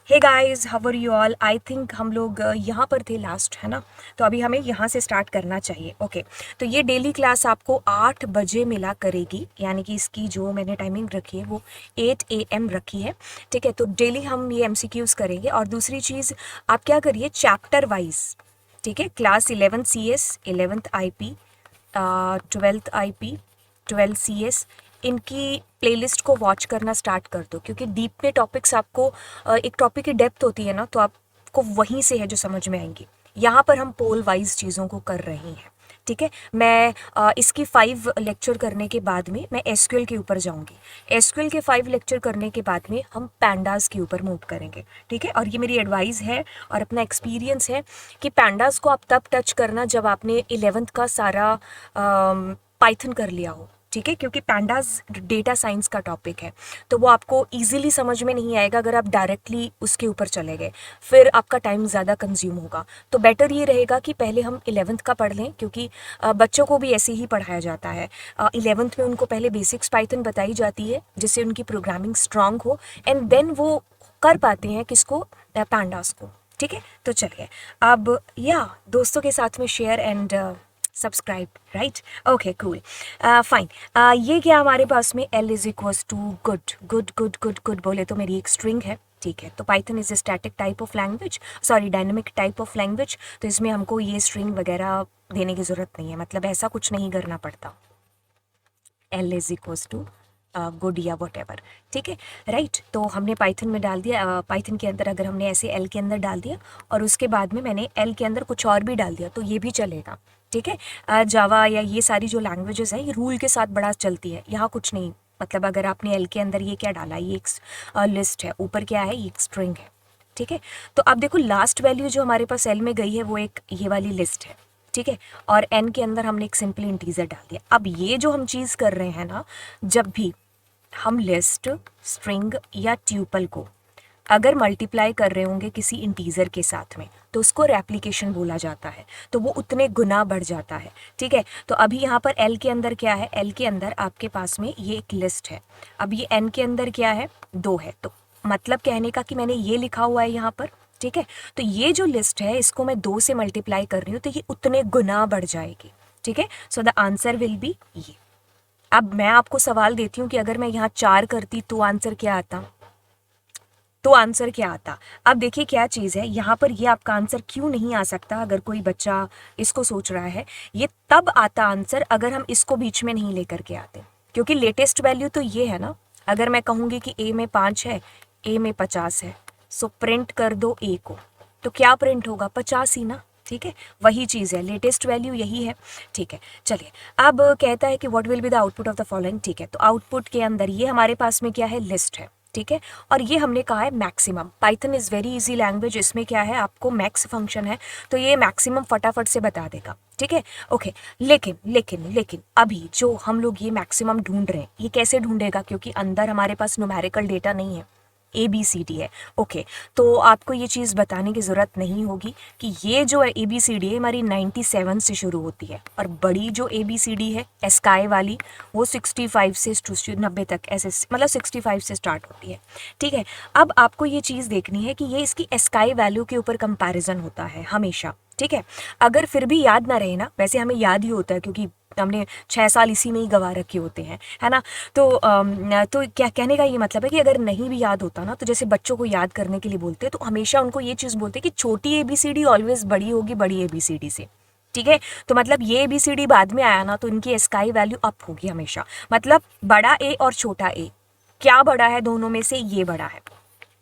Hey guys, how are you all. I think हम लोग यहाँ पर थे लास्ट, है ना। तो अभी हमें यहाँ से स्टार्ट करना चाहिए। ओके तो ये डेली क्लास आपको 8 बजे मिला करेगी, यानी कि इसकी जो मैंने टाइमिंग रखी है वो 8 AM रखी है। ठीक है, तो डेली हम ये MCQs करेंगे। और दूसरी चीज़, आप क्या करिए, चैप्टर वाइज, ठीक है, class 11 CS, 11th IP, 12th IP, 12 CS, इनकी प्लेलिस्ट को वॉच करना स्टार्ट कर दो, क्योंकि डीप में टॉपिक्स आपको एक टॉपिक की डेप्थ होती है ना, तो आपको वहीं से है जो समझ में आएंगी। यहाँ पर हम पोल वाइज चीज़ों को कर रहे हैं। ठीक है, मैं इसकी 5 लेक्चर करने के बाद में मैं एसक्यूएल के ऊपर जाऊंगी। एसक्यूएल के 5 लेक्चर करने के बाद में हम पैंडास के ऊपर मूव करेंगे। ठीक है, और ये मेरी एडवाइस है और अपना एक्सपीरियंस है कि पैंडास को आप तब टच करना जब आपने 11th का सारा पाइथन कर लिया हो। ठीक है, क्योंकि पैंडास डेटा साइंस का टॉपिक है, तो वो आपको इजीली समझ में नहीं आएगा अगर आप डायरेक्टली उसके ऊपर चले गए, फिर आपका टाइम ज़्यादा कंज्यूम होगा। तो बेटर ये रहेगा कि पहले हम 11th का पढ़ लें, क्योंकि बच्चों को भी ऐसे ही पढ़ाया जाता है। 11th में उनको पहले बेसिक्स पाइथन बताई जाती है, जिससे उनकी प्रोग्रामिंग स्ट्रांग हो, एंड देन वो कर पाते हैं किसको, पैंडास को। ठीक है, तो चलिए अब या दोस्तों के साथ में share and subscribe, right. Okay cool, fine. ये क्या हमारे पास में L is equals to good good good good good बोले तो मेरी एक स्ट्रिंग है। ठीक है, तो Python is a static type of language, sorry dynamic type of language, तो इसमें हमको ये स्ट्रिंग वगैरह देने की ज़रूरत नहीं है, मतलब ऐसा कुछ नहीं करना पड़ता। L is equals to good या वट एवर। ठीक है, राइट। तो हमने पाइथन में डाल दिया, पाइथन के अंदर अगर हमने ऐसे L के अंदर डाल दिया और उसके बाद में मैंने L के अंदर कुछ और भी डाल दिया तो ये भी चलेगा। ठीक है, जावा या ये सारी जो लैंग्वेजेस हैं ये रूल के साथ बड़ा चलती है, यहाँ कुछ नहीं। मतलब अगर आपने L के अंदर ये क्या डाला, ये एक लिस्ट है, ऊपर क्या है, ये एक स्ट्रिंग है। ठीक है, तो अब देखो लास्ट वैल्यू जो हमारे पास L में गई है वो एक ये वाली लिस्ट है। ठीक है, और N के अंदर हमने एक सिंपल इंटीजर डाल दिया। अब ये जो हम चीज़ कर रहे हैं ना, जब भी हम लिस्ट, स्ट्रिंग या ट्यूपल को अगर मल्टीप्लाई कर रहे होंगे किसी इंटीजर के साथ में, तो उसको रेप्लिकेशन बोला जाता है, तो वो उतने गुना बढ़ जाता है। ठीक है, तो अभी यहाँ पर L के अंदर क्या है, L के अंदर आपके पास में ये एक लिस्ट है। अब ये N के अंदर क्या है, 2 है, तो मतलब कहने का कि मैंने ये लिखा हुआ है यहाँ पर। ठीक है, तो ये जो लिस्ट है इसको मैं 2 से मल्टीप्लाई कर रही हूँ, तो ये उतने गुना बढ़ जाएगी। ठीक है, so the answer will be ये। अब मैं आपको सवाल देती हूँ कि अगर मैं यहाँ 4 करती तो आंसर क्या आता, तो आंसर क्या आता। अब देखिए क्या चीज़ है यहाँ पर, ये आपका आंसर क्यों नहीं आ सकता, अगर कोई बच्चा इसको सोच रहा है, ये तब आता आंसर अगर हम इसको बीच में नहीं लेकर के आते, क्योंकि लेटेस्ट वैल्यू तो ये है ना। अगर मैं कहूँगी कि A में 5 है, A में 50 है, सो प्रिंट कर दो A को, तो क्या प्रिंट होगा, 50 ही ना। ठीक है, वही चीज़ है, लेटेस्ट वैल्यू यही है। ठीक है, चलिए अब कहता है कि what will be the output of the following. ठीक है, तो आउटपुट के अंदर ये हमारे पास में क्या है, लिस्ट है। ठीक है, और ये हमने कहा है maximum. Python is very easy language, इसमें क्या है, आपको मैक्स फंक्शन है, तो ये मैक्सिमम फटाफट से बता देगा। ठीक है, ओके। लेकिन लेकिन लेकिन अभी जो हम लोग ये मैक्सिमम ढूंढ रहे हैं, ये कैसे ढूंढेगा, क्योंकि अंदर हमारे पास न्यूमेरिकल डेटा नहीं है, ABCD है। ओके, तो आपको ये चीज़ बताने की ज़रूरत नहीं होगी कि ये जो है ABCD है हमारी 97 से शुरू होती है, और बड़ी जो ABCD है एस्काई वाली, वो 65 से 90 तक, ऐसे मतलब 65 से स्टार्ट होती है। ठीक है, अब आपको ये चीज़ देखनी है कि ये इसकी एस्काई वैल्यू के ऊपर कंपैरिजन होता है हमेशा। ठीक है, अगर फिर भी याद ना रहे ना, वैसे हमें याद ही होता है क्योंकि हमने 6 साल इसी में ही गवा रखे होते हैं, है ना। तो क्या कहने का ये मतलब है कि अगर नहीं भी याद होता ना, तो जैसे बच्चों को याद करने के लिए बोलते हैं, तो हमेशा उनको ये चीज़ बोलते हैं कि छोटी ABCD ऑलवेज बड़ी होगी बड़ी ABCD से। ठीक है, तो मतलब ये ABCD बाद में आया ना, तो इनकी स्काई वैल्यू अप होगी हमेशा। मतलब बड़ा A और छोटा A, क्या बड़ा है दोनों में से, ये बड़ा है।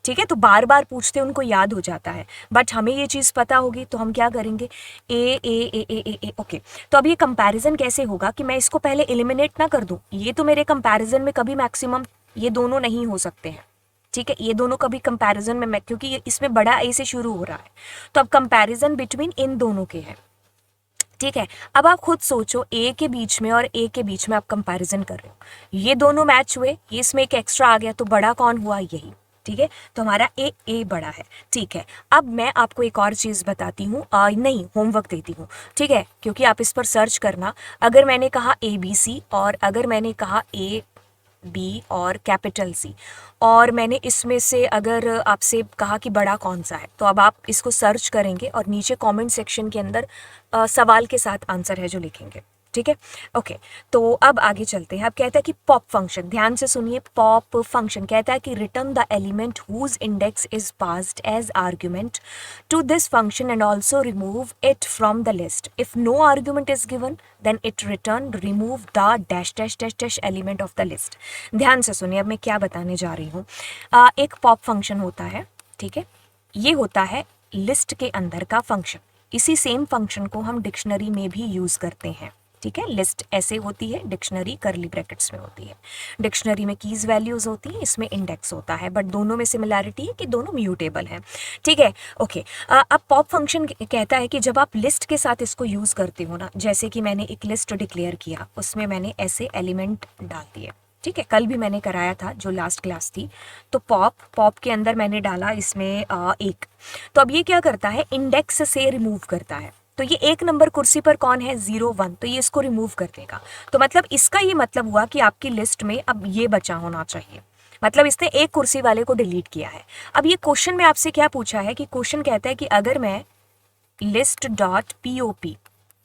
ठीक है, तो बार बार पूछते उनको याद हो जाता है, बट हमें ये चीज़ पता होगी तो हम क्या करेंगे, ए ए ए ए ए ए। ओके, तो अब ये कंपैरिजन कैसे होगा कि मैं इसको पहले एलिमिनेट ना कर दूं, ये तो मेरे कंपैरिजन में कभी मैक्सिमम, ये दोनों नहीं हो सकते हैं। ठीक है, ये दोनों कभी कंपैरिजन में, मैं क्योंकि इसमें बड़ा ए से शुरू हो रहा है, तो अब कंपैरिजन बिटवीन इन दोनों के है। ठीक है, अब आप खुद सोचो, ए के बीच में और ए के बीच में आप कंपैरिजन कर रहे हो, ये दोनों मैच हुए, ये इसमें एक एक्स्ट्रा आ गया, तो बड़ा कौन हुआ, यही। ठीक है, तो हमारा ए बड़ा है। ठीक है, अब मैं आपको एक और चीज़ बताती हूँ, नहीं होमवर्क देती हूँ। ठीक है, क्योंकि आप इस पर सर्च करना, अगर मैंने कहा ABC और अगर मैंने कहा A बी और कैपिटल सी, और मैंने इसमें से अगर आपसे कहा कि बड़ा कौन सा है, तो अब आप इसको सर्च करेंगे और नीचे कमेंट सेक्शन के अंदर सवाल के साथ आंसर है जो लिखेंगे, ठीक है। ओके, तो अब आगे चलते हैं। अब कहता है कि पॉप फंक्शन, ध्यान से सुनिए, पॉप फंक्शन कहता है कि return the element whose index is passed as argument to this function and also remove it from the list. If no argument is given then it return remove the dash dash dash dash element of the list. ध्यान से सुनिए, अब मैं क्या बताने जा रही हूँ। एक पॉप फंक्शन होता है, ठीक है, ये होता है लिस्ट के अंदर का फंक्शन। इसी सेम फंक्शन को हम डिक्शनरी में भी यूज करते हैं, ठीक है। लिस्ट ऐसे होती है, डिक्शनरी करली ब्रैकेट्स में होती है। डिक्शनरी में कीज वैल्यूज होती हैं, इसमें इंडेक्स होता है, बट दोनों में सिमिलैरिटी है कि दोनों म्यूटेबल हैं, ठीक है। ओके, अब पॉप फंक्शन कहता है कि जब आप लिस्ट के साथ इसको यूज करते हो ना, जैसे कि मैंने एक लिस्ट डिक्लेयर किया, उसमें मैंने ऐसे एलिमेंट डाल दिए, ठीक है। कल भी मैंने कराया था जो लास्ट क्लास थी, तो पॉप के अंदर मैंने डाला इसमें एक, तो अब ये क्या करता है, इंडेक्स से रिमूव करता है। तो ये एक नंबर कुर्सी पर कौन है, 0 1, तो ये इसको रिमूव कर देगा। तो मतलब इसका ये मतलब हुआ कि आपकी लिस्ट में अब ये बचा होना चाहिए, मतलब इसने एक कुर्सी वाले को डिलीट किया है। अब ये क्वेश्चन में आपसे क्या पूछा है कि क्वेश्चन कहता है कि अगर मैं लिस्ट डॉट पीओपी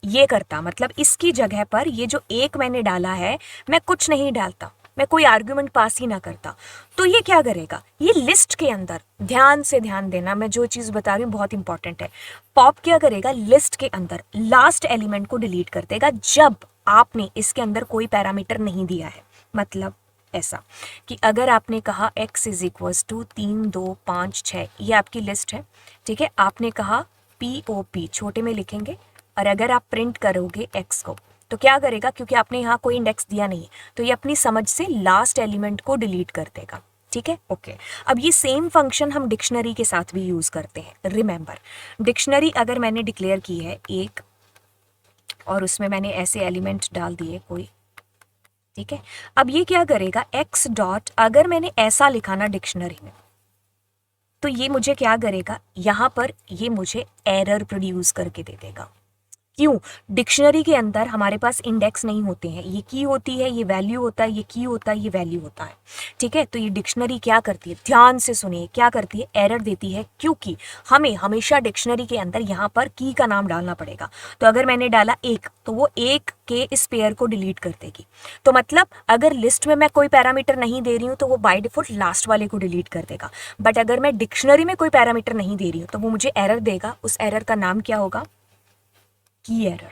ये करता, मतलब इसकी जगह पर ये जो एक मैंने डाला है मैं कुछ नहीं डालता, मैं कोई आर्ग्यूमेंट पास ही ना करता, तो ये क्या करेगा, ये लिस्ट के अंदर, ध्यान से ध्यान देना, मैं जो चीज़ बता रही हूँ बहुत इंपॉर्टेंट है। पॉप क्या करेगा, लिस्ट के अंदर लास्ट एलिमेंट को डिलीट कर देगा जब आपने इसके अंदर कोई पैरामीटर नहीं दिया है। मतलब ऐसा कि अगर आपने कहा x इज इक्वल्स टू 3 2 5 6, ये आपकी लिस्ट है, ठीक है। आपने कहा POP छोटे में लिखेंगे, और अगर आप प्रिंट करोगे x को तो क्या करेगा, क्योंकि आपने यहाँ कोई इंडेक्स दिया नहीं है, तो ये अपनी समझ से लास्ट एलिमेंट को डिलीट कर देगा, ठीक है। ओके, अब ये सेम फंक्शन हम डिक्शनरी के साथ भी यूज करते हैं। रिमेंबर, डिक्शनरी अगर मैंने डिक्लेयर की है एक, और उसमें मैंने ऐसे एलिमेंट डाल दिए कोई, ठीक है। अब ये क्या करेगा, x डॉट, अगर मैंने ऐसा लिखा ना डिक्शनरी में, तो ये मुझे क्या करेगा, यहाँ पर ये मुझे एरर प्रोड्यूस करके दे देगा। क्यों, डिक्शनरी के अंदर हमारे पास इंडेक्स नहीं होते हैं, ये की होती है, ये वैल्यू होता है, ये की होता है, ये वैल्यू होता है, ठीक है। तो ये डिक्शनरी क्या करती है, ध्यान से सुनिए, क्या करती है, एरर देती है, क्योंकि हमें हमेशा डिक्शनरी के अंदर यहाँ पर की का नाम डालना पड़ेगा। तो अगर मैंने डाला एक, तो वो एक के इस पेयर को डिलीट कर देगी। तो मतलब अगर लिस्ट में मैं कोई पैरामीटर नहीं दे रही हूँ तो वो बाय डिफॉल्ट लास्ट वाले को डिलीट कर देगा, बट अगर मैं डिक्शनरी में कोई पैरामीटर नहीं दे रही हूँ तो वो मुझे एरर देगा। उस एरर का नाम क्या होगा, की एरर,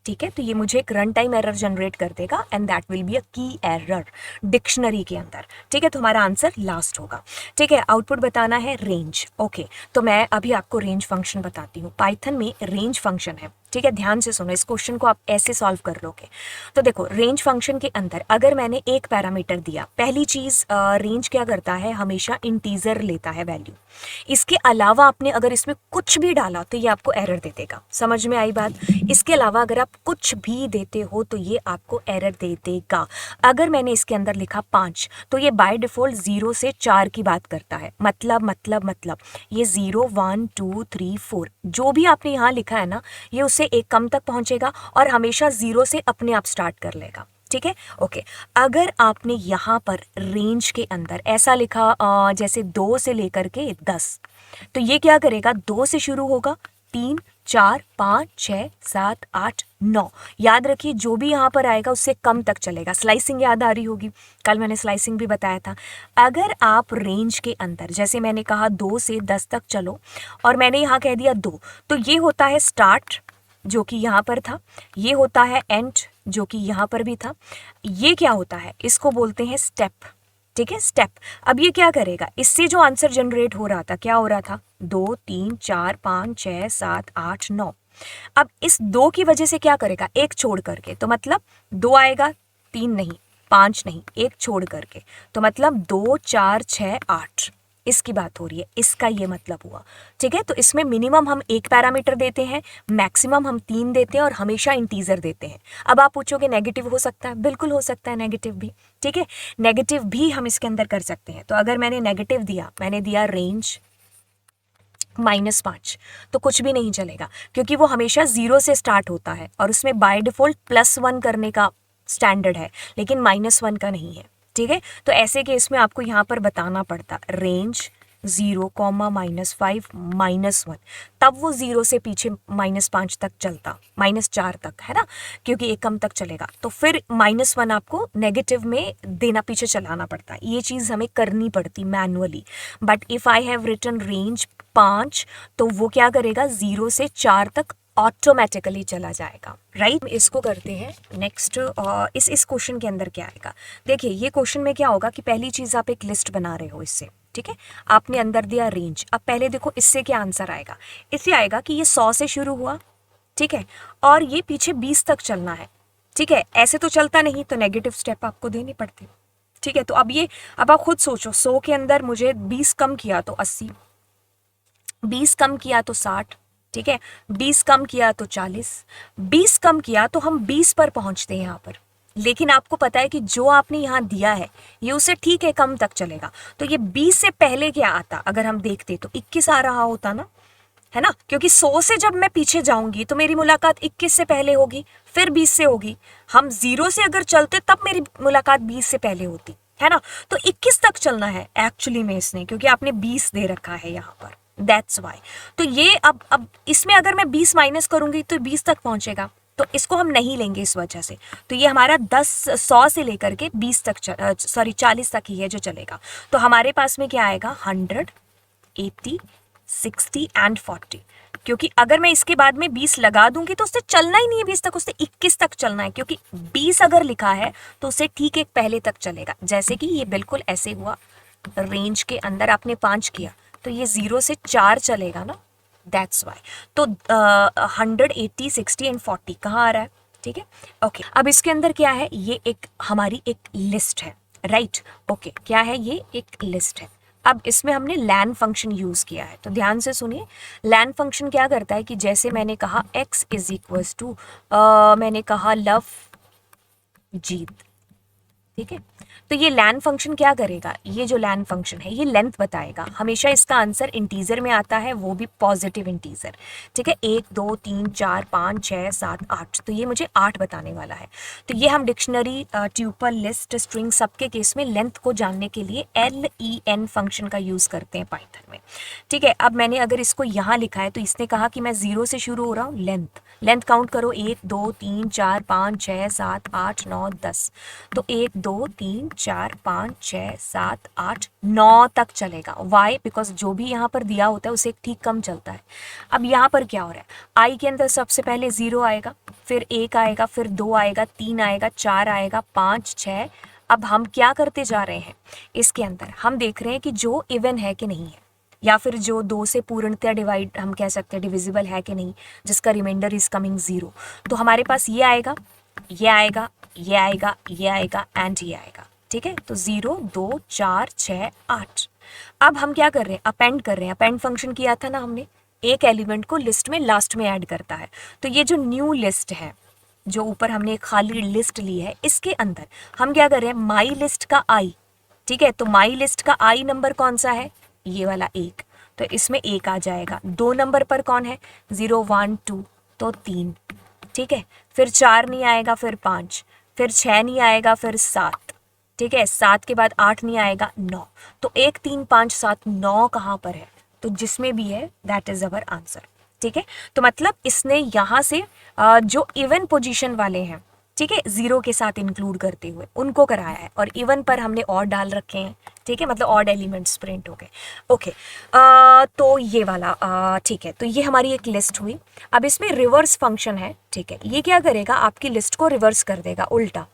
ठीक है। तो ये मुझे एक रन टाइम एरर जनरेट कर देगा and that will be a की एरर डिक्शनरी के अंदर, ठीक है। तो हमारा आंसर लास्ट होगा, ठीक है। आउटपुट बताना है रेंज। ओके, तो मैं अभी आपको रेंज फंक्शन बताती हूँ। पाइथन में रेंज फंक्शन है, ठीक है। ध्यान से सुनो, इस क्वेश्चन को आप ऐसे सॉल्व कर लोगे। तो देखो, रेंज फंक्शन के अंदर अगर मैंने एक पैरामीटर दिया, पहली चीज रेंज क्या करता है, हमेशा इंटीजर लेता है वैल्यू। इसके अलावा आपने अगर इसमें कुछ भी डाला तो ये आपको एरर दे देगा, समझ में आई बात। इसके अलावा अगर आप कुछ भी देते हो तो ये आपको एरर दे देगा। अगर मैंने इसके अंदर लिखा 5, तो ये बाय डिफॉल्ट 0 से 4 की बात करता है। मतलब ये 0 1 2 3 4 जो भी आपने यहाँ लिखा है ना, ये उससे एक कम तक पहुंचेगा और हमेशा 0 से अपने आप स्टार्ट कर लेगा, ठीक है। ओके, अगर आपने यहाँ पर रेंज के अंदर ऐसा लिखा जैसे 2 से लेकर के 10, तो ये क्या करेगा, 2 से शुरू होगा, 3 4 5 6 7 8 9, याद रखिए जो भी यहाँ पर आएगा उससे कम तक चलेगा। स्लाइसिंग याद आ रही होगी, कल मैंने स्लाइसिंग भी बताया था। अगर आप रेंज के अंदर, जैसे मैंने कहा 2 से 10 तक चलो और मैंने यहाँ कह दिया 2, तो ये होता है स्टार्ट जो कि यहाँ पर था, ये होता है एंड जो कि यहाँ पर भी था, ये क्या होता है, इसको बोलते हैं स्टेप, ठीक है, स्टेप। अब ये क्या करेगा, इससे जो आंसर जनरेट हो रहा था, क्या हो रहा था, 2 3 4 5 6 7 8 9। अब इस 2 की वजह से क्या करेगा, एक छोड़ करके, तो मतलब 2 आएगा, 3 नहीं, 5 नहीं, एक छोड़ करके, तो मतलब 2 4 6 8, इसकी बात हो रही है, इसका ये मतलब हुआ, ठीक है। तो इसमें मिनिमम हम एक पैरामीटर देते हैं, मैक्सिमम हम 3 देते हैं और हमेशा इंटीजर देते हैं। अब आप पूछोगे नेगेटिव हो सकता है, बिल्कुल हो सकता है नेगेटिव भी, ठीक है। नेगेटिव भी हम इसके अंदर कर सकते हैं। तो अगर मैंने नेगेटिव दिया, मैंने दिया रेंज -5, तो कुछ भी नहीं चलेगा, क्योंकि वो हमेशा 0 से स्टार्ट होता है और उसमें बाय डिफॉल्ट +1 करने का स्टैंडर्ड है, लेकिन -1 का नहीं है, ठीक है। तो ऐसे केस में आपको यहाँ पर बताना पड़ता रेंज 0, -5, -1, तब वो 0 से पीछे -5 तक चलता, -4 तक, है ना, क्योंकि एक कम तक चलेगा। तो फिर -1 आपको नेगेटिव में देना, पीछे चलाना पड़ता। ये चीज़ हमें करनी पड़ती manually. But if I have written range 5, तो वो क्या करेगा, 0 से 4 तक ऑटोमेटिकली चला जाएगा, राइट। इसको करते हैं नेक्स्ट। इस क्वेश्चन के अंदर क्या आएगा, देखिए ये क्वेश्चन में क्या होगा कि पहली चीज़ आप एक लिस्ट बना रहे हो इससे, ठीक है। आपने अंदर दिया रेंज। अब पहले देखो इससे क्या आंसर आएगा, इससे आएगा कि ये 100 से शुरू हुआ, ठीक है, और ये पीछे 20 तक चलना है, ठीक है। ऐसे तो चलता नहीं, तो नेगेटिव स्टेप आपको देने पड़ते, ठीक है। तो अब आप खुद सोचो, 100 के अंदर मुझे 20 कम किया तो 80, 20 कम किया तो 60, ठीक है, 20 कम किया तो 40, 20 कम किया तो हम 20 पर पहुंचते हैं यहाँ पर। लेकिन आपको पता है कि जो आपने यहाँ दिया है ये उसे ठीक है कम तक चलेगा। तो ये 20 से पहले क्या आता, अगर हम देखते तो 21 आ रहा होता ना, है ना, क्योंकि 100 से जब मैं पीछे जाऊंगी तो मेरी मुलाकात 21 से पहले होगी, फिर 20 से होगी। हम 0 से अगर चलते तब मेरी मुलाकात 20 से पहले होती, है ना। तो 21 तक चलना है एक्चुअली में इसने, क्योंकि आपने 20 दे रखा है यहाँ पर, दैट्स वाई। तो ये अब इसमें अगर मैं 20 माइनस करूंगी तो 20 तक पहुंचेगा, तो इसको हम नहीं लेंगे इस वजह से। तो ये हमारा 100 से लेकर के 20 तक 40 तक ही है जो चलेगा। तो हमारे पास में क्या आएगा, 100, 80, 60 एंड 40। क्योंकि अगर मैं इसके बाद में 20 लगा दूंगी तो उससे चलना ही नहीं है 20 तक, उससे 21 तक चलना है, क्योंकि 20 अगर लिखा है तो उससे ठीक एक पहले तक चलेगा। जैसे कि ये बिल्कुल ऐसे हुआ, रेंज के अंदर आपने 5 किया तो ये 0 से 4 चलेगा ना, दैट्स वाई। तो 100, 80, 60 एंड 40 कहाँ आ रहा है, ठीक है, ओके। अब इसके अंदर क्या है, ये एक हमारी एक लिस्ट है, राइट, ओके। क्या है, ये एक लिस्ट है। अब इसमें हमने लैन फंक्शन यूज किया है, तो ध्यान से सुनिए। लैन फंक्शन क्या करता है कि जैसे मैंने कहा x इज इक्वल्स टू, मैंने कहा लव जीत, ठीक है। तो ये लैन फंक्शन क्या करेगा, ये जो लैन फंक्शन है ये लेंथ बताएगा। हमेशा इसका आंसर इंटीजर में आता है, वो भी पॉजिटिव इंटीजर, ठीक है। 1, 2, 3, 4, 5, 6, 7, 8, तो ये मुझे 8 बताने वाला है। तो ये हम डिक्शनरी, ट्यूपल, लिस्ट, स्ट्रिंग सबके केस में लेंथ को जानने के लिए len फंक्शन का यूज करते हैं पाइथन में, ठीक है। अब मैंने अगर इसको यहाँ लिखा है तो इसने कहा कि मैं 0 से शुरू हो रहा हूँ, लेंथ काउंट करो, 1, 2, 3, 4, 5, 6, 7, 8, 9, 10। तो 1, 2, 3, 4, 5, 6, 7, 8, 9 तक चलेगा। वाई, बिकॉज जो भी यहाँ पर दिया होता है उसे ठीक कम चलता है। अब यहाँ पर क्या हो रहा है, आई के अंदर सबसे पहले 0 आएगा, फिर 1 आएगा, फिर 2 आएगा, 3 आएगा, 4 आएगा, 5, 6। अब हम क्या करते जा रहे हैं, इसके अंदर हम देख रहे हैं कि जो इवन है कि नहीं है, या फिर जो 2 से पूर्णतः डिवाइड हम कह सकते हैं डिविजिबल है कि नहीं, जिसका रिमाइंडर इज कमिंग 0। तो हमारे पास ये आएगा, ये आएगा, ये आएगा, ये आएगा एंड ये आएगा, ठीक है। तो 0, 2, 4, 6, 8। अब हम क्या कर रहे हैं, अपेंड कर रहे हैं। अपेंड फंक्शन किया था ना हमने, एक एलिमेंट को लिस्ट में लास्ट में ऐड करता है। तो ये जो न्यू लिस्ट है, जो ऊपर हमने एक खाली लिस्ट ली है, इसके अंदर हम क्या कर रहे हैं, माई लिस्ट का आई, ठीक है। तो माई लिस्ट का आई नंबर कौन सा है, ये वाला 1, तो इसमें 1 आ जाएगा। 2 नंबर पर कौन है, 0, 1, 2, तो 3, ठीक है। फिर 4 नहीं आएगा, फिर 5, फिर 6 नहीं आएगा, फिर 7, ठीक है। 7 के बाद 8 नहीं आएगा, 9। तो 1, 3, 5, 7, 9 कहाँ पर है, तो जिसमें भी है दैट इज अवर आंसर, ठीक है। तो मतलब इसने यहाँ से जो इवन पोजीशन वाले हैं, ठीक है, 0 के साथ इंक्लूड करते हुए उनको कराया है, और इवन पर हमने और डाल रखे हैं, ठीक है, मतलब ऑड एलिमेंट्स प्रिंट हो गए, ओके। तो ये वाला ठीक है। तो ये हमारी एक लिस्ट हुई। अब इसमें रिवर्स फंक्शन है, ठीक है। ये क्या करेगा, आपकी लिस्ट को रिवर्स कर देगा, उल्टा,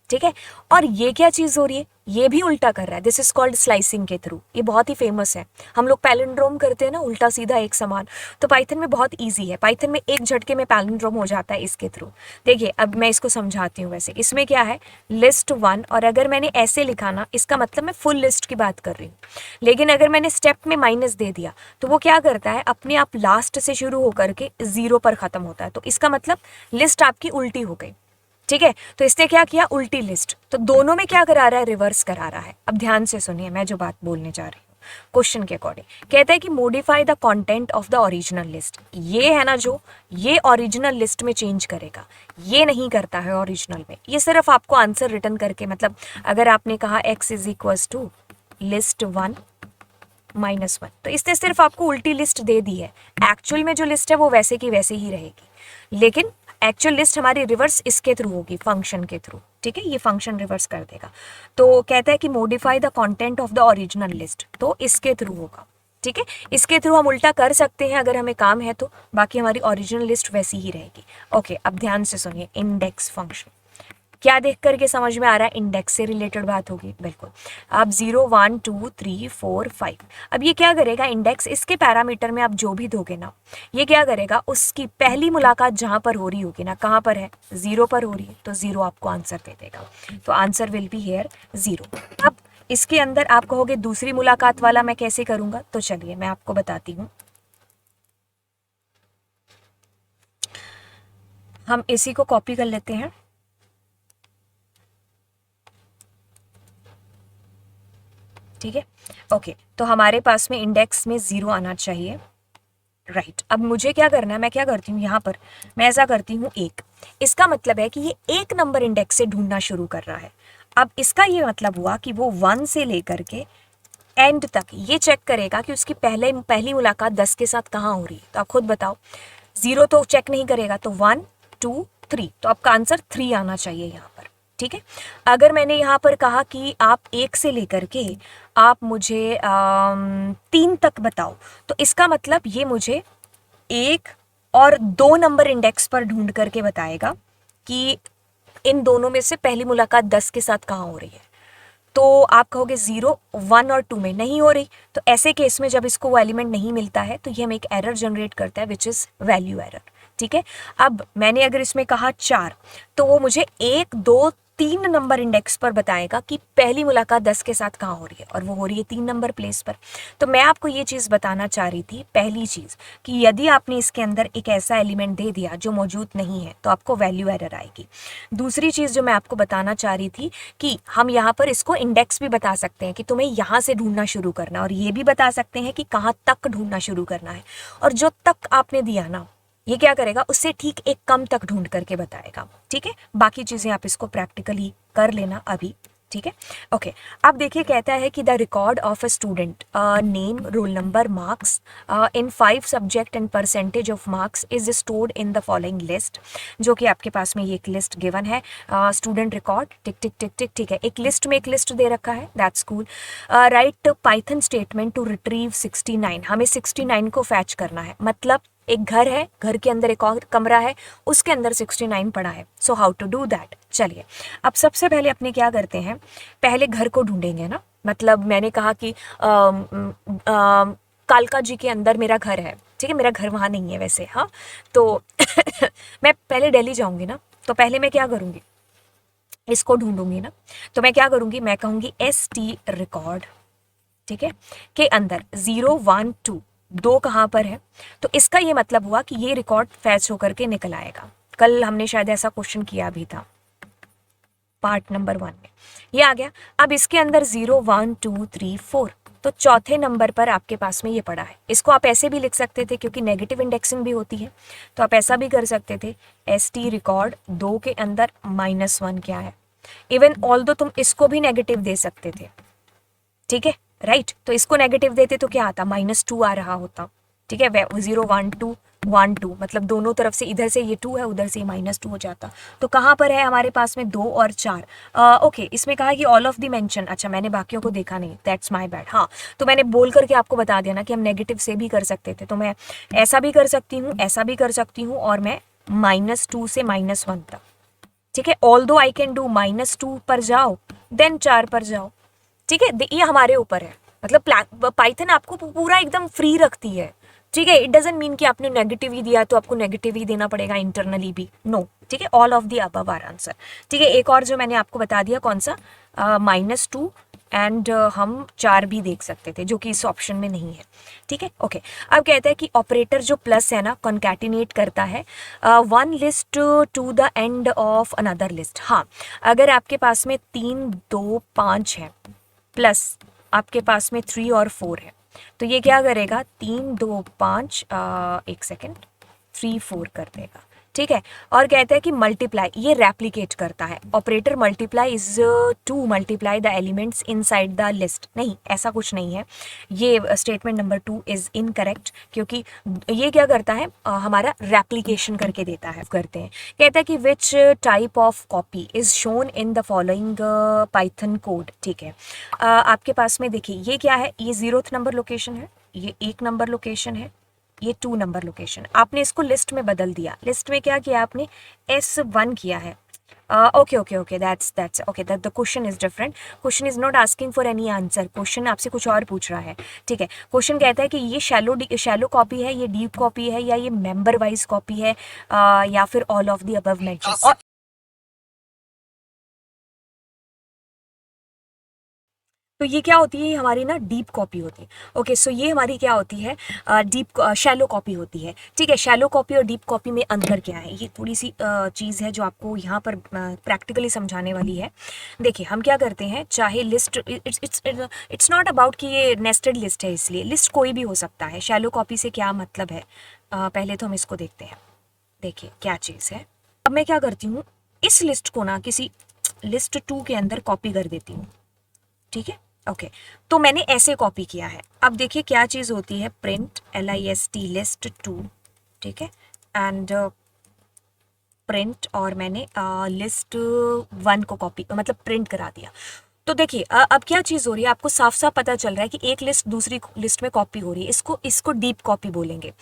ठीक है। और ये क्या चीज़ हो रही है, ये भी उल्टा कर रहा है। दिस इज कॉल्ड स्लाइसिंग के थ्रू। ये बहुत ही फेमस है, हम लोग पैलिंड्रोम करते हैं ना, उल्टा सीधा एक समान। तो पाइथन में बहुत इजी है, पाइथन में एक झटके में पैलिंड्रोम हो जाता है इसके थ्रू। देखिए अब मैं इसको समझाती हूँ। वैसे इसमें क्या है, लिस्ट 1, और अगर मैंने ऐसे लिखा ना, इसका मतलब मैं फुल लिस्ट की बात कर रही हूँ। लेकिन अगर मैंने स्टेप में माइनस दे दिया तो वो क्या करता है, अपने आप लास्ट से शुरू होकर के 0 पर ख़त्म होता है। तो इसका मतलब लिस्ट आपकी उल्टी हो गई, ठीक है। तो इसने क्या किया, उल्टी लिस्ट। तो दोनों में क्या करा रहा है, रिवर्स करा रहा है। अब ध्यान से सुनिए मैं जो बात बोलने जा रही हूँ। क्वेश्चन के अकॉर्डिंग। कहता है कि modify the content of the original list. ये है ना जो, ये ओरिजिनल लिस्ट में चेंज करेगा, ये नहीं करता है ओरिजिनल में। ये सिर्फ आपको आंसर रिटर्न करके, मतलब अगर आपने कहा x is equals to list 1 -1, तो इसने सिर्फ आपको उल्टी लिस्ट दे दी है। एक्चुअल में जो लिस्ट है वो वैसे की वैसे ही रहेगी, लेकिन एक्चुअल लिस्ट हमारी रिवर्स इसके थ्रू होगी, फंक्शन के थ्रू। ठीक है, ये फंक्शन रिवर्स कर देगा। तो कहता है कि modify the content of the original list, तो इसके थ्रू होगा। ठीक है, इसके थ्रू हम उल्टा कर सकते हैं अगर हमें काम है तो, बाकी हमारी ओरिजिनल लिस्ट वैसी ही रहेगी। ओके, अब ध्यान से सुनिए, इंडेक्स फंक्शन क्या देख करके समझ में आ रहा है? इंडेक्स से रिलेटेड बात होगी, बिल्कुल। अब 0 1 2 3 4 5, अब ये क्या करेगा? इंडेक्स, इसके पैरामीटर में आप जो भी दोगे ना, ये क्या करेगा? उसकी पहली मुलाकात जहां पर हो रही होगी ना, कहां पर है? 0 पर हो रही है, तो 0 आपको आंसर दे देगा। तो आंसर विल बी हियर 0। अब इसके अंदर आप कहोगे दूसरी मुलाकात वाला मैं कैसे करूंगा, तो चलिए मैं आपको बताती हूँ। हम इसी को कॉपी कर लेते हैं। ठीक है, ओके, तो हमारे पास में इंडेक्स में 0 आना चाहिए। राइट, अब मुझे क्या करना है? मैं क्या करती हूँ यहाँ पर, मैं ऐसा करती हूँ 1। इसका मतलब है कि ये 1 नंबर इंडेक्स से ढूंढना शुरू कर रहा है। अब इसका ये मतलब हुआ कि वो 1 से लेकर के एंड तक ये चेक करेगा कि उसकी पहली मुलाकात 10 के साथ कहाँ हो रही है। तो आप खुद बताओ, 0 तो चेक नहीं करेगा, तो 1 2 3, तो आपका आंसर 3 आना चाहिए यहाँ पर। ठीक है, अगर मैंने यहाँ पर कहा कि आप 1 से लेकर के आप मुझे 3 तक बताओ, तो इसका मतलब ये मुझे 1 और 2 नंबर इंडेक्स पर ढूंढ करके बताएगा कि इन दोनों में से पहली मुलाकात 10 के साथ कहाँ हो रही है। तो आप कहोगे 0 1 और 2 में नहीं हो रही, तो ऐसे केस में जब इसको वो एलिमेंट नहीं मिलता है तो ये हमें एक एरर जनरेट करता है, विच इज़ वैल्यू एरर। ठीक है, अब मैंने अगर इसमें कहा 4, तो वो मुझे 1 2 3 नंबर इंडेक्स पर बताएगा कि पहली मुलाकात 10 के साथ कहाँ हो रही है, और वो हो रही है 3 नंबर प्लेस पर। तो मैं आपको ये चीज़ बताना चाह रही थी, पहली चीज़ कि यदि आपने इसके अंदर एक ऐसा एलिमेंट दे दिया जो मौजूद नहीं है तो आपको वैल्यू एरर आएगी। दूसरी चीज़ जो मैं आपको बताना चाह रही थी कि हम यहाँ पर इसको इंडेक्स भी बता सकते हैं कि तुम्हें यहाँ से ढूंढना शुरू करना, और ये भी बता सकते हैं कि कहाँ तक ढूंढना शुरू करना है, और जो तक आपने दिया ना, ये क्या करेगा? उससे ठीक एक कम तक ढूंढ करके बताएगा। ठीक है, बाकी चीज़ें आप इसको प्रैक्टिकली कर लेना अभी। ठीक है, ओके, अब देखिए कहता है कि the record of a student name, roll number, marks in 5 subject and percentage of marks is stored in the following list. जो कि आपके पास में ये एक लिस्ट गिवन है, स्टूडेंट रिकॉर्ड, टिक टिक टिक टिक। ठीक है, एक लिस्ट में एक लिस्ट दे रखा है, that's cool. Write Python statement to retrieve 69, हमें 69 को फैच करना है। मतलब एक घर है, घर के अंदर एक और कमरा है, उसके अंदर 69 पड़ा है। So how to do that? चलिए, अब सबसे पहले अपने क्या करते हैं, पहले घर को ढूंढेंगे ना। मतलब मैंने कहा कि कालका जी के अंदर मेरा घर है। ठीक है, मेरा घर वहाँ नहीं है वैसे, हाँ, तो मैं पहले दिल्ली जाऊँगी ना, तो पहले मैं क्या करूँगी? इसको ढूंढूंगी ना, तो मैं क्या करूँगी? मैं कहूँगी ST रिकॉर्ड, ठीक है, के अंदर 0 1 2 2 कहाँ पर है, तो इसका ये मतलब हुआ कि ये रिकॉर्ड फैच होकर के निकल आएगा। कल हमने शायद ऐसा क्वेश्चन किया भी था पार्ट नंबर 1 में, ये आ गया। अब इसके अंदर 0 1 2 3 4, तो चौथे नंबर पर आपके पास में ये पड़ा है। इसको आप ऐसे भी लिख सकते थे क्योंकि नेगेटिव इंडेक्सिंग भी होती है, तो आप ऐसा भी कर सकते थे, ST रिकॉर्ड 2 के अंदर -1 क्या है। इवन ऑल्दो तुम इसको भी नेगेटिव दे सकते थे, ठीक है, राइट, तो इसको नेगेटिव देते तो क्या आता? -2 आ रहा होता। ठीक है, 0 1 2 1 2, मतलब दोनों तरफ से, इधर से ये 2 है, उधर से -2 हो जाता। तो कहाँ पर है हमारे पास में 2 और 4? ओके, इसमें कहा कि ऑल ऑफ दी मेंशन, अच्छा मैंने बाकियों को देखा नहीं, दैट्स माय बैड। हाँ, तो मैंने बोल करके आपको बता दिया ना कि हम नेगेटिव से भी कर सकते थे, तो मैं ऐसा भी कर सकती हूँ, ऐसा भी कर सकती हूँ, और मैं -2 से -1 तक। ठीक है, ऑल दो आई कैन डू, -2 पर जाओ देन 4 पर जाओ। ठीक है, ये हमारे ऊपर है, मतलब पाइथन आपको पूरा एकदम फ्री रखती है। ठीक है, इट डजंट मीन कि आपने नेगेटिव ही दिया तो आपको नेगेटिव ही देना पड़ेगा इंटरनली भी, नो। ठीक है, all of the above are answer. ठीक है, एक और जो मैंने आपको बता दिया, कौन सा? -2 एंड हम 4 भी देख सकते थे, जो कि इस ऑप्शन में नहीं है। ठीक है, ओके, अब कहता है कि ऑपरेटर जो प्लस है ना, कॉन्कैटिनेट करता है one list to the end of another list. हाँ, अगर आपके पास में 3 2 5 है, प्लस आपके पास में 3 और 4 है, तो ये क्या करेगा, 3 2 5, एक सेकेंड, 3 4 कर देगा, ठीक है। और कहते हैं कि मल्टीप्लाई, ये रेप्लिकेट करता है, operator multiply is to multiply the elements inside the list. नहीं, ऐसा कुछ नहीं है, ये स्टेटमेंट नंबर 2 इज इनकरेक्ट, क्योंकि ये क्या करता है, हमारा रेप्लिकेशन करके देता है, करते हैं। कहता है कि which type of copy is shown in the following Python code, ठीक है। आपके पास में देखिए ये क्या है, ये 0th नंबर लोकेशन है, ये 1 नंबर लोकेशन है, ये 2 नंबर लोकेशन। आपने इसको लिस्ट में बदल दिया, लिस्ट में क्या किया आपने, S1 किया है। Okay okay okay, that's okay, the question is different, question is not asking for any answer, question आपसे कुछ और पूछ रहा है, ठीक है। क्वेश्चन कहता है कि ये शैलो कॉपी है, ये डीप कॉपी है, या ये मेंबर वाइज कॉपी है, या फिर all of the above mention. और तो ये क्या होती है, हमारी ना डीप कॉपी होती है। ओके, सो ये हमारी क्या होती है, डीप शैलो कॉपी होती है, ठीक है। शैलो कॉपी और डीप कॉपी में अंतर क्या है, ये थोड़ी सी चीज़ है जो आपको यहाँ पर प्रैक्टिकली समझाने वाली है। देखिए हम क्या करते हैं, चाहे लिस्ट, इट्स नॉट अबाउट कि ये नेस्टेड लिस्ट है, इसलिए लिस्ट कोई भी हो सकता है। शैलो कॉपी से क्या मतलब है, पहले तो हम इसको देखते हैं। देखिए क्या चीज़ है, अब मैं क्या करती हूँ, इस लिस्ट को ना किसी लिस्ट 2 के अंदर कॉपी कर देती हूँ, ठीक है। ओके, तो मैंने ऐसे कॉपी किया है। अब देखिए क्या चीज़ होती है, प्रिंट LIST लिस्ट 2, ठीक है, एंड प्रिंट, और मैंने लिस्ट 1 को कॉपी मतलब प्रिंट करा दिया। तो देखिए अब क्या चीज़ हो रही है, आपको साफ साफ पता चल रहा है कि एक लिस्ट दूसरी लिस्ट में कॉपी हो रही है, इसको इसको डीप कॉपी बोलेंगे।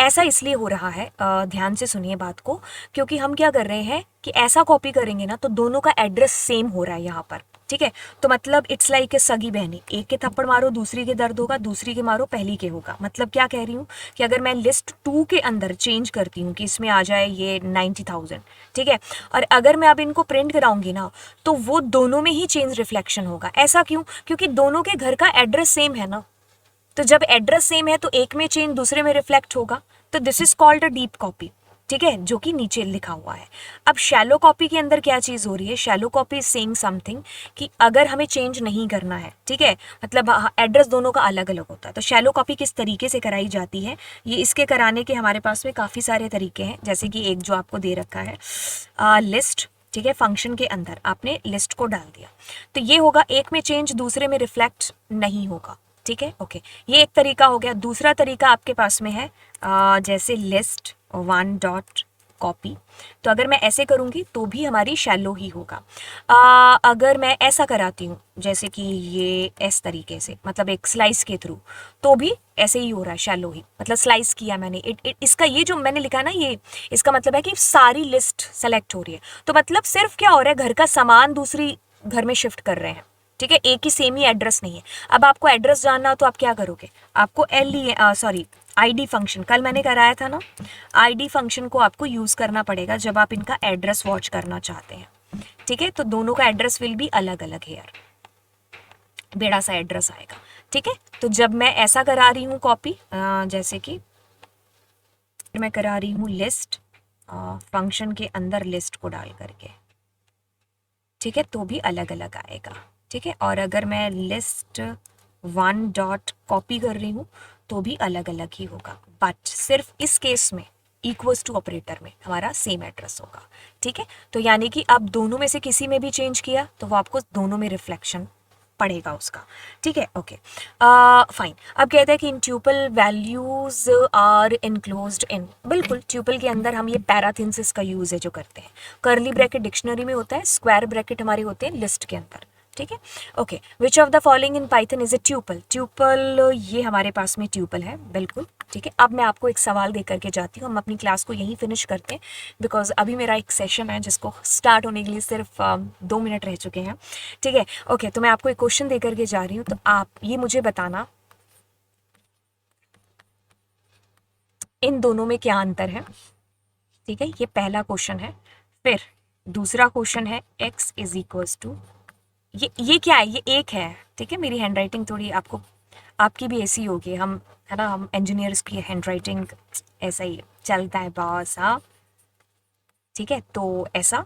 ऐसा इसलिए हो रहा है, ध्यान से सुनिए बात को, क्योंकि हम क्या कर रहे हैं कि ऐसा कॉपी करेंगे ना तो दोनों का एड्रेस सेम हो रहा है यहाँ पर, ठीक है। तो मतलब इट्स लाइक ए सगी बहनी, एक के थप्पड़ मारो दूसरी के दर्द होगा, दूसरी के मारो पहली के होगा। मतलब क्या कह रही हूँ कि अगर मैं लिस्ट 2 के अंदर चेंज करती हूँ कि इसमें आ जाए ये 90,000, ठीक है, और अगर मैं अब इनको प्रिंट कराऊंगी ना तो वो दोनों में ही चेंज रिफ्लेक्शन होगा। ऐसा क्यों, क्योंकि दोनों के घर का एड्रेस सेम है ना, तो जब एड्रेस सेम है तो एक में चेंज दूसरे में रिफ्लेक्ट होगा। तो this is called a deep copy, ठीक है, जो कि नीचे लिखा हुआ है। अब शैलो कॉपी के अंदर क्या चीज़ हो रही है, shallow copy is saying something कि अगर हमें चेंज नहीं करना है, ठीक है, मतलब एड्रेस दोनों का अलग अलग होता है। तो शैलो कॉपी किस तरीके से कराई जाती है, ये इसके कराने के हमारे पास में काफ़ी सारे तरीके हैं, जैसे कि एक जो आपको दे रखा है लिस्ट, ठीक है, फंक्शन के अंदर आपने लिस्ट को डाल दिया, तो ये होगा, एक में चेंज दूसरे में रिफ्लेक्ट नहीं होगा, ठीक है। ओके, ये एक तरीका हो गया। दूसरा तरीका आपके पास में है जैसे लिस्ट 1 डॉट कॉपी, तो अगर मैं ऐसे करूँगी तो भी हमारी शैलो ही होगा। अगर मैं ऐसा कराती हूँ जैसे कि ये इस तरीके से, मतलब एक स्लाइस के थ्रू, तो भी ऐसे ही हो रहा है, शैलो ही, मतलब स्लाइस किया मैंने। इसका ये जो मैंने लिखा ना, ये इसका मतलब है कि सारी लिस्ट सेलेक्ट हो रही है, तो मतलब सिर्फ क्या हो रहा है, घर का सामान दूसरी घर में शिफ्ट कर रहे हैं, ठीक है, एक ही सेम ही एड्रेस नहीं है। अब आपको एड्रेस जानना हो तो आप क्या करोगे, आपको आईडी फंक्शन, कल मैंने कराया था ना, आईडी फंक्शन को आपको यूज करना पड़ेगा जब आप इनका एड्रेस वॉच करना चाहते हैं, ठीक है। तो दोनों का एड्रेस विल भी अलग अलग है यार, बेड़ा सा एड्रेस आएगा, ठीक है। तो जब मैं ऐसा करा रही हूँ कॉपी, जैसे कि मैं करा रही हूँ लिस्ट फंक्शन के अंदर लिस्ट को डाल करके, ठीक है, तो भी अलग अलग आएगा, ठीक है। और अगर मैं लिस्ट 1 डॉट कॉपी कर रही हूँ तो भी अलग अलग ही होगा, बट सिर्फ इस केस में इक्वल्स टू ऑपरेटर में हमारा सेम एड्रेस होगा, ठीक है। तो यानी कि अब दोनों में से किसी में भी चेंज किया तो वो आपको दोनों में रिफ्लेक्शन पड़ेगा उसका, ठीक है। Okay, fine. अब कहते हैं कि in tuple values are enclosed in, बिल्कुल ट्यूपल के अंदर हम ये पैराथिंसिस का यूज है जो करते हैं। कर्ली ब्रैकेट डिक्शनरी में होता है, स्क्वायर ब्रैकेट हमारे होते हैं लिस्ट के अंदर, ठीक है। Okay, which of the following in Python is A tuple, tuple ये हमारे पास में ट्यूपल है, बिल्कुल, ठीक है। अब मैं आपको एक सवाल दे करके जाती हूँ, हम अपनी क्लास को यहीं फिनिश करते हैं, बिकॉज अभी मेरा एक सेशन है जिसको स्टार्ट होने के लिए सिर्फ 2 मिनट रह चुके हैं, ठीक है। ओके, तो मैं आपको एक क्वेश्चन दे करके जा रही हूँ, तो आप ये मुझे बताना इन दोनों में क्या अंतर है, ठीक है। ये पहला क्वेश्चन है। फिर दूसरा क्वेश्चन है x इज इक्वल्स टू, ये क्या है, ये एक है, ठीक है। मेरी हैंड राइटिंग थोड़ी आपको, आपकी भी ऐसी होगी, हम है ना, हम इंजीनियर्स की हैंड राइटिंग ऐसा ही चलता है बॉस, हाँ, ठीक है। तो ऐसा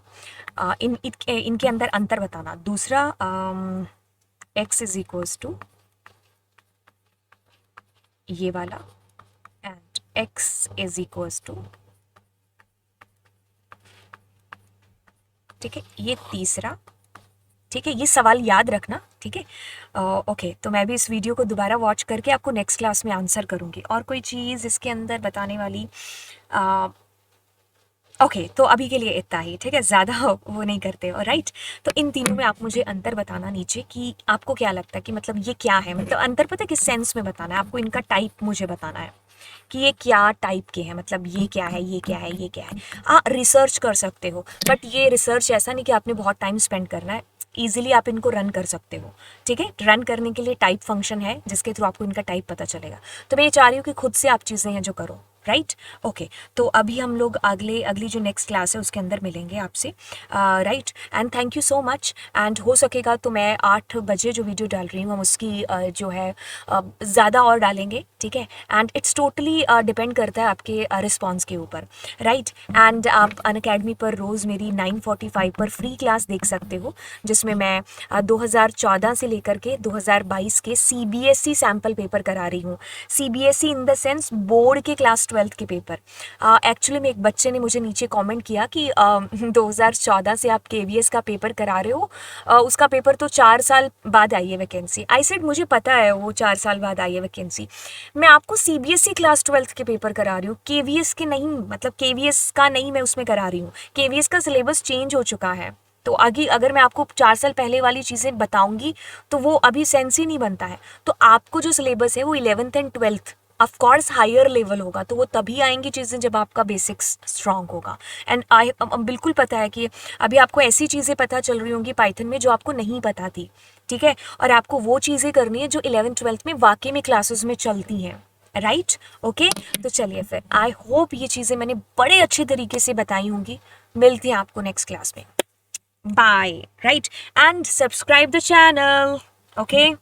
इनके अंदर अंतर बताना। दूसरा x इज इक्वल्स टू ये वाला, and x is equals to, ठीक है, ये तीसरा, ठीक है, ये सवाल याद रखना, ठीक है। ओके, तो मैं भी इस वीडियो को दोबारा वॉच करके आपको नेक्स्ट क्लास में आंसर करूँगी। और कोई चीज़ इसके अंदर बताने वाली? ओके, तो अभी के लिए इतना ही, ठीक है, ज़्यादा वो नहीं करते, और राइट। तो इन तीनों में आप मुझे अंतर बताना नीचे कि आपको क्या लगता है कि मतलब ये क्या है, मतलब अंतर पता है किस सेंस में बताना है आपको, इनका टाइप मुझे बताना है कि ये क्या टाइप के हैं, मतलब ये क्या है, ये क्या है, ये क्या है। रिसर्च कर सकते हो, बट ये रिसर्च ऐसा नहीं कि आपने बहुत टाइम स्पेंड करना है, ईजिली आप इनको रन कर सकते हो, ठीक है। रन करने के लिए टाइप फंक्शन है जिसके थ्रू आपको इनका टाइप पता चलेगा। तो मैं ये चाह रही हूँ कि खुद से आप चीज़ें हैं जो करो, राइट। ओके, तो अभी हम लोग अगली जो नेक्स्ट क्लास है उसके अंदर मिलेंगे आपसे, right. And thank you so much. And हो सकेगा तो मैं 8 बजे जो वीडियो डाल रही हूँ हम उसकी जो है ज़्यादा और डालेंगे, ठीक है। एंड इट्स टोटली डिपेंड करता है आपके रिस्पॉन्स के ऊपर, राइट। एंड आप अनअकैडमी पर रोज़ मेरी 9:45 पर फ्री क्लास देख सकते हो, जिसमें मैं 2014 से लेकर के 2022 के CBSE सैम्पल पेपर करा रही हूँ। CBSE in the sense board के क्लास 12th के पेपर। एक्चुअली में एक बच्चे ने मुझे नीचे कमेंट किया कि 2014 से आप KVS का पेपर करा रहे हो, उसका पेपर तो 4 साल बाद आई है वैकेंसी। आई सेड मुझे पता है वो 4 साल बाद आई है वैकेंसी, मैं आपको CBSE क्लास 12th के पेपर करा रही हूँ, KVS के नहीं, मतलब KVS का नहीं मैं उसमें करा रही हूँ। KVS का सिलेबस चेंज हो चुका है, तो आगे अगर मैं आपको 4 साल पहले वाली चीज़ें बताऊंगी तो वो अभी सेंस ही नहीं बनता है। तो आपको जो सिलेबस है वो 11th and 12th of course higher level होगा, तो वो तभी आएंगी चीज़ें जब आपका बेसिक्स स्ट्रांग होगा। एंड आई बिल्कुल पता है कि अभी आपको ऐसी चीज़ें पता चल रही होंगी पाइथन में जो आपको नहीं पता थी, ठीक है, और आपको वो चीज़ें करनी है जो 11th-12th में वाकई में क्लासेस में चलती हैं, राइट। ओके, तो चलिए फिर, आई होप ये चीज़ें मैंने बड़े अच्छे तरीके से बताई होंगी। मिलती हैं आपको नेक्स्ट क्लास में, bye, right, and subscribe the channel, okay.